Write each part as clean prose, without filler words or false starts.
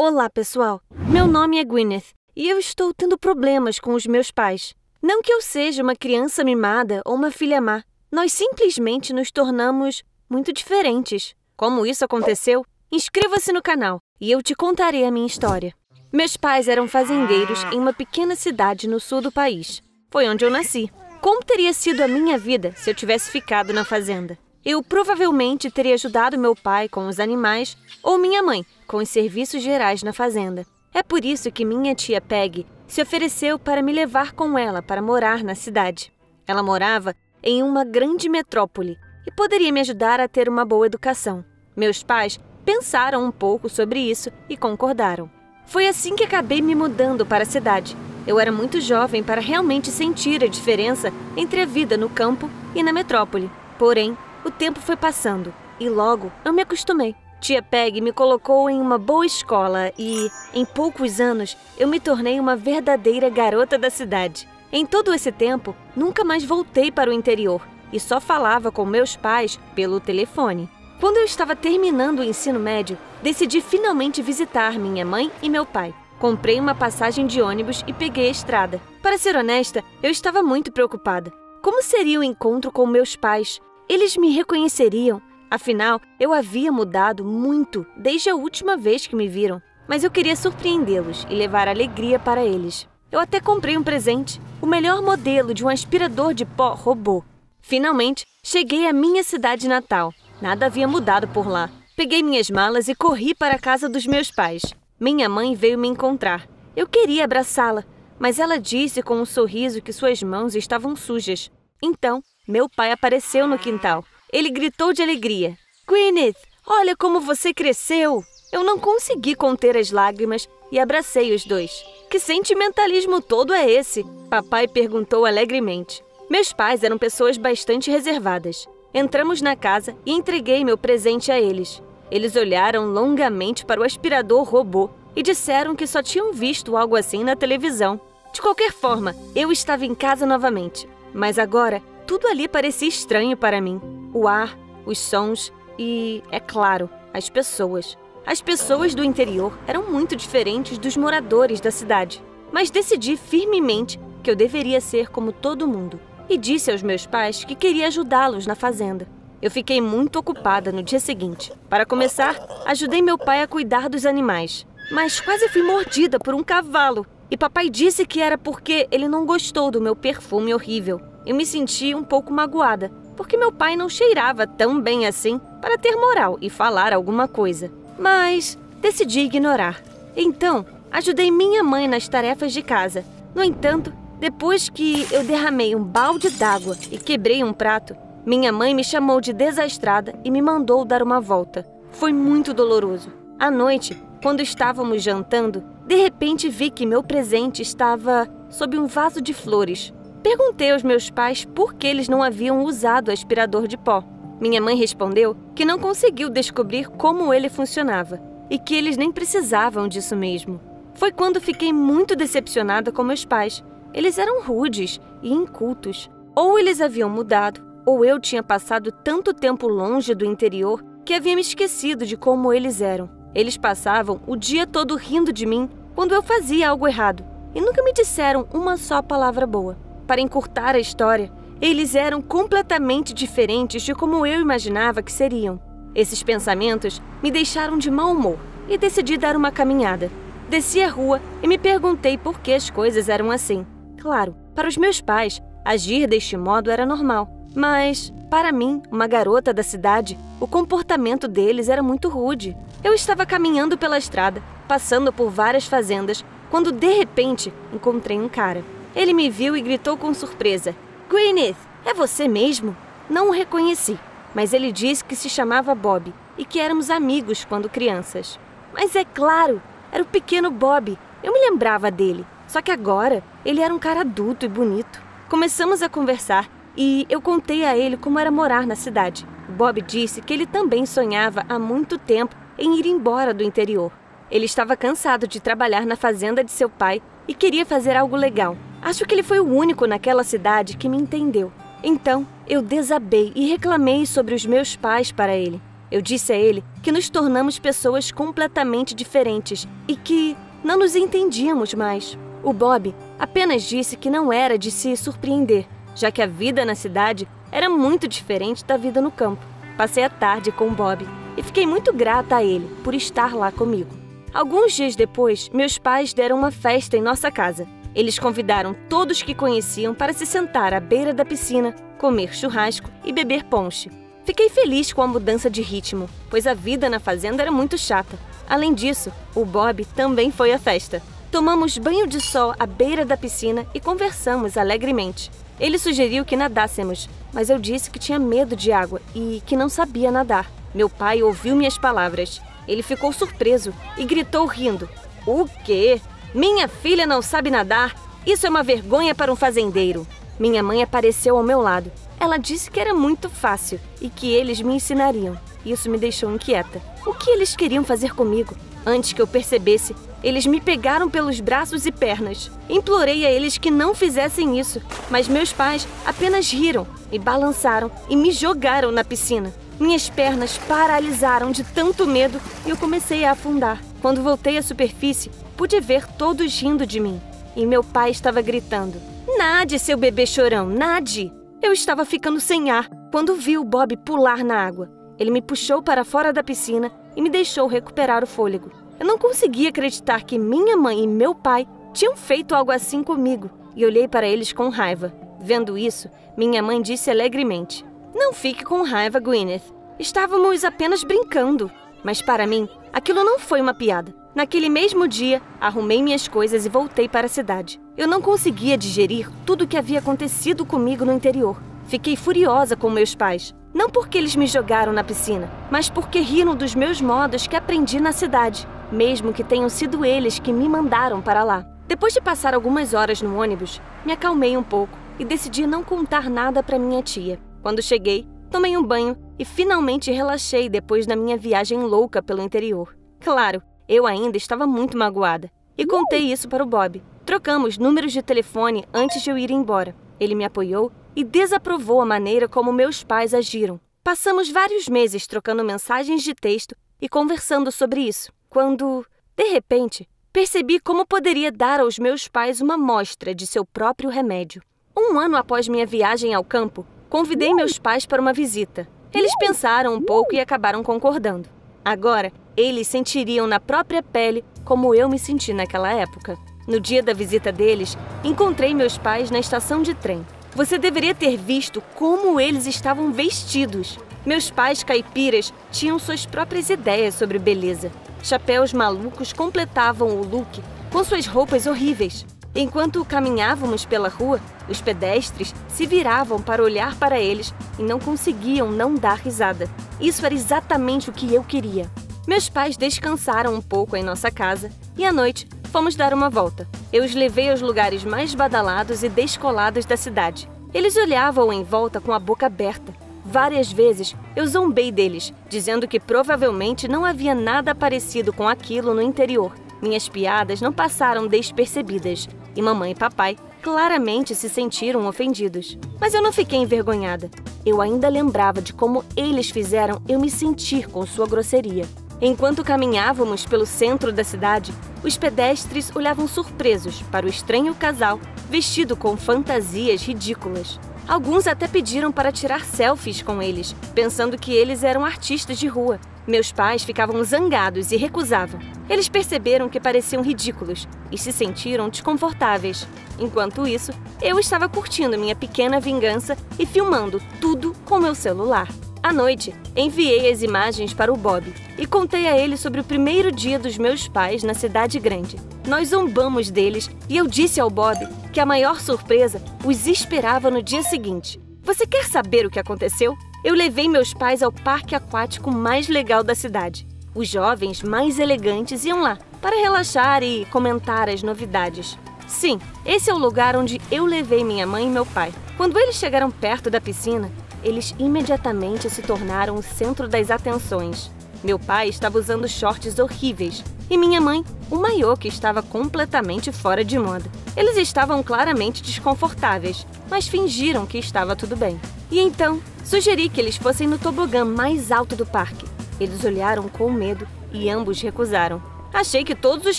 Olá, pessoal! Meu nome é Gwyneth e eu estou tendo problemas com os meus pais. Não que eu seja uma criança mimada ou uma filha má. Nós simplesmente nos tornamos muito diferentes. Como isso aconteceu? Inscreva-se no canal e eu te contarei a minha história. Meus pais eram fazendeiros em uma pequena cidade no sul do país. Foi onde eu nasci. Como teria sido a minha vida se eu tivesse ficado na fazenda? Eu provavelmente teria ajudado meu pai com os animais ou minha mãe com os serviços gerais na fazenda. É por isso que minha tia Peggy se ofereceu para me levar com ela para morar na cidade. Ela morava em uma grande metrópole e poderia me ajudar a ter uma boa educação. Meus pais pensaram um pouco sobre isso e concordaram. Foi assim que acabei me mudando para a cidade. Eu era muito jovem para realmente sentir a diferença entre a vida no campo e na metrópole. Porém, o tempo foi passando e logo eu me acostumei. Tia Peggy me colocou em uma boa escola e, em poucos anos, eu me tornei uma verdadeira garota da cidade. Em todo esse tempo, nunca mais voltei para o interior e só falava com meus pais pelo telefone. Quando eu estava terminando o ensino médio, decidi finalmente visitar minha mãe e meu pai. Comprei uma passagem de ônibus e peguei a estrada. Para ser honesta, eu estava muito preocupada. Como seria o encontro com meus pais? Eles me reconheceriam? Afinal, eu havia mudado muito desde a última vez que me viram. Mas eu queria surpreendê-los e levar alegria para eles. Eu até comprei um presente, o melhor modelo de um aspirador de pó robô. Finalmente, cheguei à minha cidade natal. Nada havia mudado por lá. Peguei minhas malas e corri para a casa dos meus pais. Minha mãe veio me encontrar. Eu queria abraçá-la, mas ela disse com um sorriso que suas mãos estavam sujas. Então, meu pai apareceu no quintal. Ele gritou de alegria. Gwyneth, olha como você cresceu! Eu não consegui conter as lágrimas e abracei os dois. Que sentimentalismo todo é esse? Papai perguntou alegremente. Meus pais eram pessoas bastante reservadas. Entramos na casa e entreguei meu presente a eles. Eles olharam longamente para o aspirador robô e disseram que só tinham visto algo assim na televisão. De qualquer forma, eu estava em casa novamente. Mas agora, tudo ali parecia estranho para mim. O ar, os sons e, é claro, as pessoas. As pessoas do interior eram muito diferentes dos moradores da cidade. Mas decidi firmemente que eu deveria ser como todo mundo. E disse aos meus pais que queria ajudá-los na fazenda. Eu fiquei muito ocupada no dia seguinte. Para começar, ajudei meu pai a cuidar dos animais. Mas quase fui mordida por um cavalo. E papai disse que era porque ele não gostou do meu perfume horrível. Eu me senti um pouco magoada, porque meu pai não cheirava tão bem assim para ter moral e falar alguma coisa. Mas decidi ignorar. Então, ajudei minha mãe nas tarefas de casa. No entanto, depois que eu derramei um balde d'água e quebrei um prato, minha mãe me chamou de desastrada e me mandou dar uma volta. Foi muito doloroso. À noite, quando estávamos jantando, de repente vi que meu presente estava sob um vaso de flores. Perguntei aos meus pais por que eles não haviam usado o aspirador de pó. Minha mãe respondeu que não conseguiu descobrir como ele funcionava e que eles nem precisavam disso mesmo. Foi quando fiquei muito decepcionada com meus pais. Eles eram rudes e incultos. Ou eles haviam mudado, ou eu tinha passado tanto tempo longe do interior que havia me esquecido de como eles eram. Eles passavam o dia todo rindo de mim quando eu fazia algo errado e nunca me disseram uma só palavra boa. Para encurtar a história, eles eram completamente diferentes de como eu imaginava que seriam. Esses pensamentos me deixaram de mau humor e decidi dar uma caminhada. Desci a rua e me perguntei por que as coisas eram assim. Claro, para os meus pais, agir deste modo era normal. Mas, para mim, uma garota da cidade, o comportamento deles era muito rude. Eu estava caminhando pela estrada, passando por várias fazendas, quando de repente encontrei um cara. Ele me viu e gritou com surpresa. Gwyneth, é você mesmo? Não o reconheci, mas ele disse que se chamava Bob e que éramos amigos quando crianças. Mas é claro, era o pequeno Bob. Eu me lembrava dele, só que agora ele era um cara adulto e bonito. Começamos a conversar e eu contei a ele como era morar na cidade. Bob disse que ele também sonhava há muito tempo em ir embora do interior. Ele estava cansado de trabalhar na fazenda de seu pai e queria fazer algo legal. Acho que ele foi o único naquela cidade que me entendeu. Então, eu desabei e reclamei sobre os meus pais para ele. Eu disse a ele que nos tornamos pessoas completamente diferentes e que não nos entendíamos mais. O Bob apenas disse que não era de se surpreender, já que a vida na cidade era muito diferente da vida no campo. Passei a tarde com o Bob e fiquei muito grata a ele por estar lá comigo. Alguns dias depois, meus pais deram uma festa em nossa casa. Eles convidaram todos que conheciam para se sentar à beira da piscina, comer churrasco e beber ponche. Fiquei feliz com a mudança de ritmo, pois a vida na fazenda era muito chata. Além disso, o Bob também foi à festa. Tomamos banho de sol à beira da piscina e conversamos alegremente. Ele sugeriu que nadássemos, mas eu disse que tinha medo de água e que não sabia nadar. Meu pai ouviu minhas palavras. Ele ficou surpreso e gritou rindo: "O quê? Minha filha não sabe nadar? Isso é uma vergonha para um fazendeiro." Minha mãe apareceu ao meu lado. Ela disse que era muito fácil e que eles me ensinariam. Isso me deixou inquieta. O que eles queriam fazer comigo? Antes que eu percebesse, eles me pegaram pelos braços e pernas. Implorei a eles que não fizessem isso, mas meus pais apenas riram, me balançaram e me jogaram na piscina. Minhas pernas paralisaram de tanto medo e eu comecei a afundar. Quando voltei à superfície, pude ver todos rindo de mim. E meu pai estava gritando: "Nade, seu bebê chorão, nade!" Eu estava ficando sem ar quando vi o Bob pular na água. Ele me puxou para fora da piscina e me deixou recuperar o fôlego. Eu não conseguia acreditar que minha mãe e meu pai tinham feito algo assim comigo e olhei para eles com raiva. Vendo isso, minha mãe disse alegremente: "Não fique com raiva, Gwyneth. Estávamos apenas brincando." Mas para mim, aquilo não foi uma piada. Naquele mesmo dia, arrumei minhas coisas e voltei para a cidade. Eu não conseguia digerir tudo o que havia acontecido comigo no interior. Fiquei furiosa com meus pais. Não porque eles me jogaram na piscina, mas porque riram dos meus modos que aprendi na cidade, mesmo que tenham sido eles que me mandaram para lá. Depois de passar algumas horas no ônibus, me acalmei um pouco e decidi não contar nada para minha tia. Quando cheguei, tomei um banho e finalmente relaxei depois da minha viagem louca pelo interior. Claro, eu ainda estava muito magoada e contei isso para o Bob. Trocamos números de telefone antes de eu ir embora. Ele me apoiou e desaprovou a maneira como meus pais agiram. Passamos vários meses trocando mensagens de texto e conversando sobre isso, quando, de repente, percebi como poderia dar aos meus pais uma amostra de seu próprio remédio. Um ano após minha viagem ao campo, convidei meus pais para uma visita. Eles pensaram um pouco e acabaram concordando. Agora, eles sentiriam na própria pele como eu me senti naquela época. No dia da visita deles, encontrei meus pais na estação de trem. Você deveria ter visto como eles estavam vestidos. Meus pais caipiras tinham suas próprias ideias sobre beleza. Chapéus malucos completavam o look com suas roupas horríveis. Enquanto caminhávamos pela rua, os pedestres se viravam para olhar para eles e não conseguiam não dar risada. Isso era exatamente o que eu queria. Meus pais descansaram um pouco em nossa casa e à noite fomos dar uma volta. Eu os levei aos lugares mais badalados e descolados da cidade. Eles olhavam em volta com a boca aberta. Várias vezes eu zombei deles, dizendo que provavelmente não havia nada parecido com aquilo no interior. Minhas piadas não passaram despercebidas e mamãe e papai claramente se sentiram ofendidos. Mas eu não fiquei envergonhada. Eu ainda lembrava de como eles fizeram eu me sentir com sua grosseria. Enquanto caminhávamos pelo centro da cidade, os pedestres olhavam surpresos para o estranho casal vestido com fantasias ridículas. Alguns até pediram para tirar selfies com eles, pensando que eles eram artistas de rua. Meus pais ficavam zangados e recusavam. Eles perceberam que pareciam ridículos e se sentiram desconfortáveis. Enquanto isso, eu estava curtindo minha pequena vingança e filmando tudo com meu celular. À noite, enviei as imagens para o Bob e contei a ele sobre o primeiro dia dos meus pais na cidade grande. Nós zombamos deles e eu disse ao Bob que a maior surpresa os esperava no dia seguinte. Você quer saber o que aconteceu? Eu levei meus pais ao parque aquático mais legal da cidade. Os jovens mais elegantes iam lá para relaxar e comentar as novidades. Sim, esse é o lugar onde eu levei minha mãe e meu pai. Quando eles chegaram perto da piscina, eles imediatamente se tornaram o centro das atenções. Meu pai estava usando shorts horríveis e minha mãe, um maiô que estava completamente fora de moda. Eles estavam claramente desconfortáveis, mas fingiram que estava tudo bem. E então, sugeri que eles fossem no tobogã mais alto do parque. Eles olharam com medo e ambos recusaram. Achei que todos os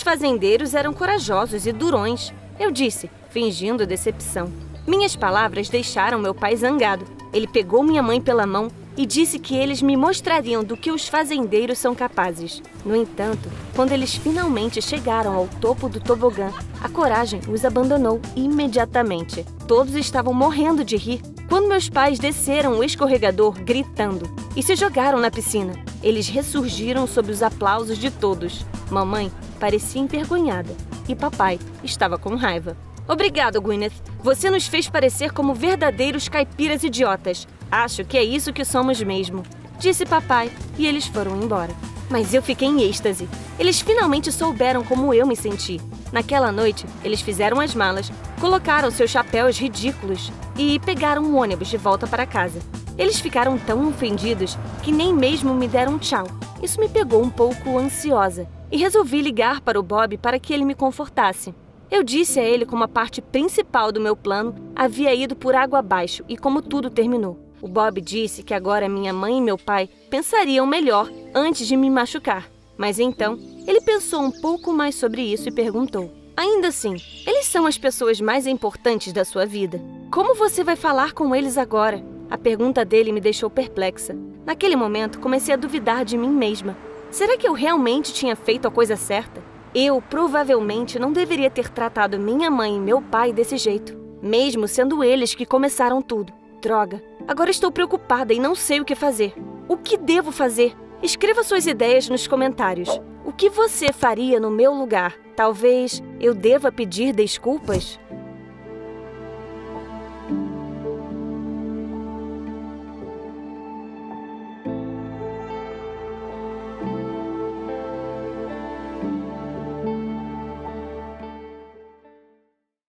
fazendeiros eram corajosos e durões, eu disse, fingindo decepção. Minhas palavras deixaram meu pai zangado. Ele pegou minha mãe pela mão e disse que eles me mostrariam do que os fazendeiros são capazes. No entanto, quando eles finalmente chegaram ao topo do tobogã, a coragem os abandonou imediatamente. Todos estavam morrendo de rir quando meus pais desceram o escorregador gritando e se jogaram na piscina. Eles ressurgiram sob os aplausos de todos. Mamãe parecia envergonhada e papai estava com raiva. Obrigado, Gwyneth. Você nos fez parecer como verdadeiros caipiras idiotas. Acho que é isso que somos mesmo, disse papai, e eles foram embora. Mas eu fiquei em êxtase. Eles finalmente souberam como eu me senti. Naquela noite, eles fizeram as malas, colocaram seus chapéus ridículos e pegaram um ônibus de volta para casa. Eles ficaram tão ofendidos que nem mesmo me deram tchau. Isso me pegou um pouco ansiosa e resolvi ligar para o Bob para que ele me confortasse. Eu disse a ele como a parte principal do meu plano havia ido por água abaixo e como tudo terminou. O Bob disse que agora minha mãe e meu pai pensariam melhor antes de me machucar. Mas então, ele pensou um pouco mais sobre isso e perguntou: ainda assim, eles são as pessoas mais importantes da sua vida. Como você vai falar com eles agora? A pergunta dele me deixou perplexa. Naquele momento, comecei a duvidar de mim mesma. Será que eu realmente tinha feito a coisa certa? Eu, provavelmente, não deveria ter tratado minha mãe e meu pai desse jeito, mesmo sendo eles que começaram tudo. Droga, agora estou preocupada e não sei o que fazer. O que devo fazer? Escreva suas ideias nos comentários. O que você faria no meu lugar? Talvez eu deva pedir desculpas?